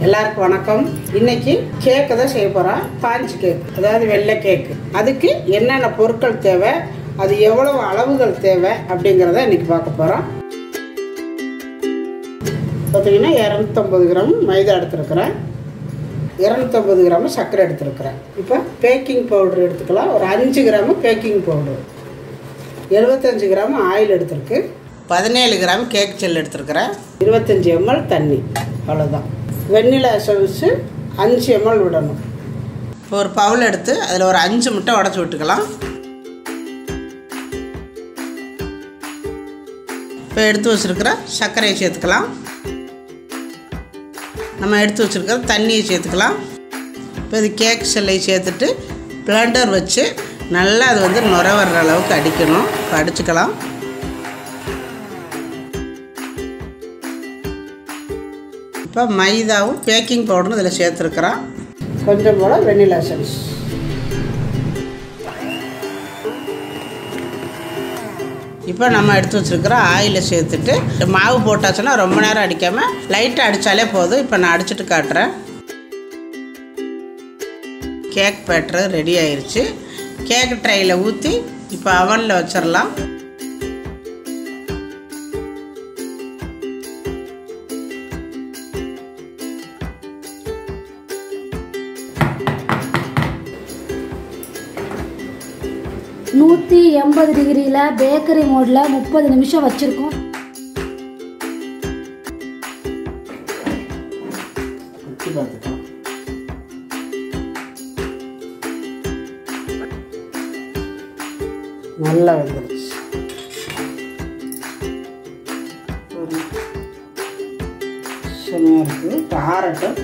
எல்லாருக்கும் வணக்கம். இன்னைக்கு கேக் தான் செய்ய போறோம். பாஞ்ச் கேக், அதாவது வெள்ளை கேக். அதுக்கு என்னென்ன பொருட்கள் தேவை, அது எவ்வளவு அளவுகள் தேவை அப்படிங்கிறத இன்னைக்கு பார்க்க போறோம். பார்த்தீங்கன்னா 250 கிராம் மைதா எடுத்துருக்கிறேன், 250 கிராம் சர்க்கரை எடுத்துருக்கிறேன். இப்போ பேக்கிங் பவுடர் எடுத்துக்கலாம். ஒரு 5 gram baking powder, 75 gram oil எடுத்துருக்கு, 17 கிராம் கேக் செல் எடுத்துருக்கிறேன், 25 ml தண்ணி, அவ்வளோதான். வெண்ணிலா எசன்ஸ் 5 ml விடணும். இப்போ ஒரு பவுல் எடுத்து அதில் ஒரு 5 முட்டை உடச்சி விட்டுக்கலாம். இப்போ எடுத்து வச்சுருக்கிற சர்க்கரையை சேர்த்துக்கலாம். நம்ம எடுத்து வச்சுருக்கிற தண்ணியை சேர்த்துக்கலாம். இப்போ இது கேக் செல்லை சேர்த்துட்டு பிளண்டர் வச்சு நல்லா அது நுர வர்ற அளவுக்கு அடிக்கணும். இப்போ அடிச்சுக்கலாம். இப்போ மைதாவும் பேக்கிங் பவுடரும் இதில் சேர்த்துருக்குறோம். கொஞ்சம் போல் வெண்ணிலா எசன்ஸ். இப்போ நம்ம எடுத்து வச்சுருக்கிற ஆயிலை சேர்த்துட்டு மாவு போட்டாச்சுன்னா ரொம்ப நேரம் அடிக்காமல் லைட்டாக அடித்தாலே போதும். இப்போ நான் அடிச்சுட்டு காட்டுறேன். கேக் பேட்டர் ரெடி ஆயிடுச்சு. கேக் ட்ரையில் ஊற்றி இப்போ அவனில் வச்சிடலாம். நூற்றி 80 டிகிரியில் பேக்கரி மோடில் 30 நிமிஷம் வச்சுருக்கோம். நல்லா வந்துருச்சு. செம்மையாக இருக்குது. இப்போ ஆறட்டும்.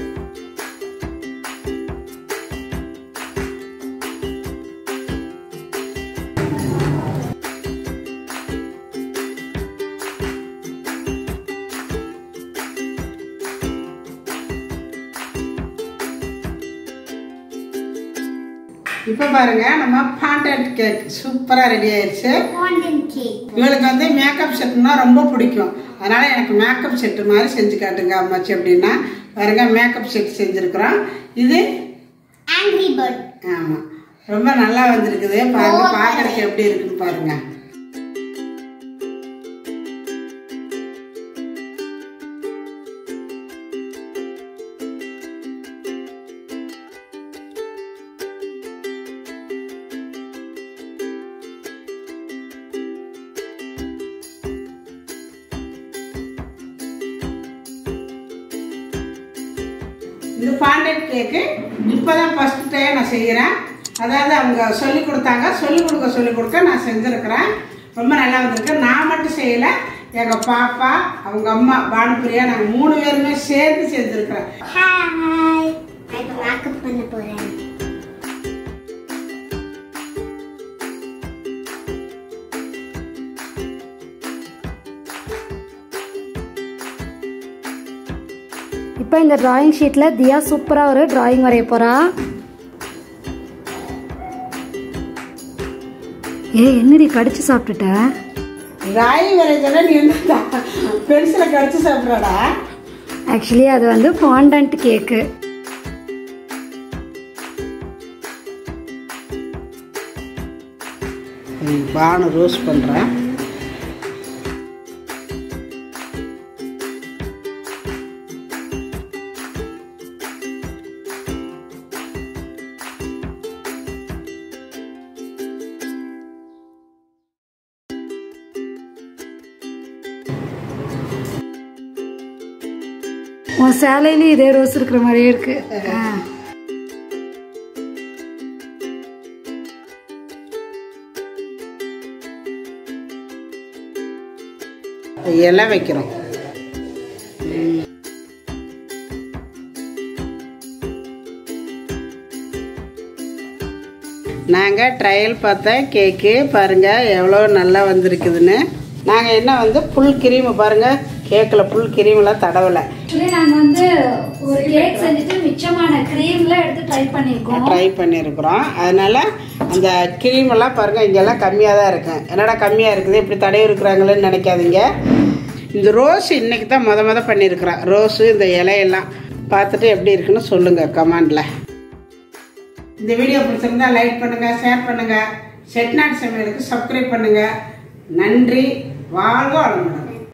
இப்போ பாருங்க, நம்ம ஃபாண்டன்ட் கேக் சூப்பராக ரெடி ஆயிடுச்சு. இவளுக்கு மேக்கப் செட்னா ரொம்ப பிடிக்கும். அதனால எனக்கு மேக்கப் செட்டு மாதிரி செஞ்சு காட்டுங்க அம்மாச்சி அப்படின்னா பாருங்க, மேக்கப் செட் செஞ்சுருக்குறோம். இது ஆங்கிரி பேர்ட். ஆமாம், ரொம்ப நல்லா வந்திருக்குது. பாருங்க, பார்க்கறதுக்கு எப்படி இருக்குன்னு பாருங்க. இது ஃபாண்டன்ட் கேக்கு இப்போதான் ஃபர்ஸ்ட் டைம் நான் செய்கிறேன். அதாவது அவங்க சொல்லிக் கொடுத்தாங்க, சொல்லிக் கொடுக்க நான் செஞ்சுருக்கிறேன். ரொம்ப நல்லா வந்திருக்கு. நான் மட்டும் செய்யலை, எங்கள் பாப்பா, அவங்க அம்மா பானுப்பிரியா, நாங்கள் 3 பேருமே சேர்த்து செஞ்சுருக்கிறேன். பண்ண போகிறேன். இப்போ இந்த டிராயிங் ஷீட்டில் தியா சூப்பராக ஒரு டிராயிங் வரைய போகிறா. என்னடி கடிச்சு சாப்பிட்டுட்ட? டிராயிங் வரைஞ்சல நீ என்ன பென்சிலை கடிச்சு சாப்பிட்றடா? ஆக்சுவலி அது ஃபாண்டன்ட் கேக்கு. பானு ரோஸ்ட் பண்ணுறேன். உன் சேலையிலே இதே ரோஸ் இருக்கிற மாதிரியே இருக்கு. இலை வைக்கிறோம். நாங்கள் ட்ரையல் பார்த்தேன் கேக்கு. பாருங்கள் எவ்வளோ நல்லா வந்திருக்குதுன்னு. நாங்கள் என்ன ஃபுல் கிரீமு பாருங்கள், கேக்கில் ஃபுல் கிரீம்லாம் தடவலை. ஆக்சுவலி நாங்கள் ஒரு கேக் செஞ்சுட்டு மிச்சமான க்ரீம்லாம் எடுத்து ட்ரை பண்ணியிருக்கிறோம். அதனால் அந்த கிரீமெல்லாம் பாருங்கள், இங்கெல்லாம் கம்மியாக தான் இருக்கும். என்னடா கம்மியாக இருக்குது, இப்படி தடவி இருக்கிறாங்களேன்னு நினைக்காதீங்க. இந்த ரோஸ் இன்றைக்கி தான் மொத பண்ணியிருக்கிறேன். ரோஸு இந்த இலையெல்லாம் பார்த்துட்டு எப்படி இருக்குன்னு சொல்லுங்கள் கமெண்டில். இந்த வீடியோ பிடிச்சிருந்தா லைக் பண்ணுங்கள், ஷேர் பண்ணுங்கள், செட்டிநாடு சமையலுக்கு சப்ஸ்கிரைப் பண்ணுங்கள். நன்றி. வாழ்க வளமுடன்.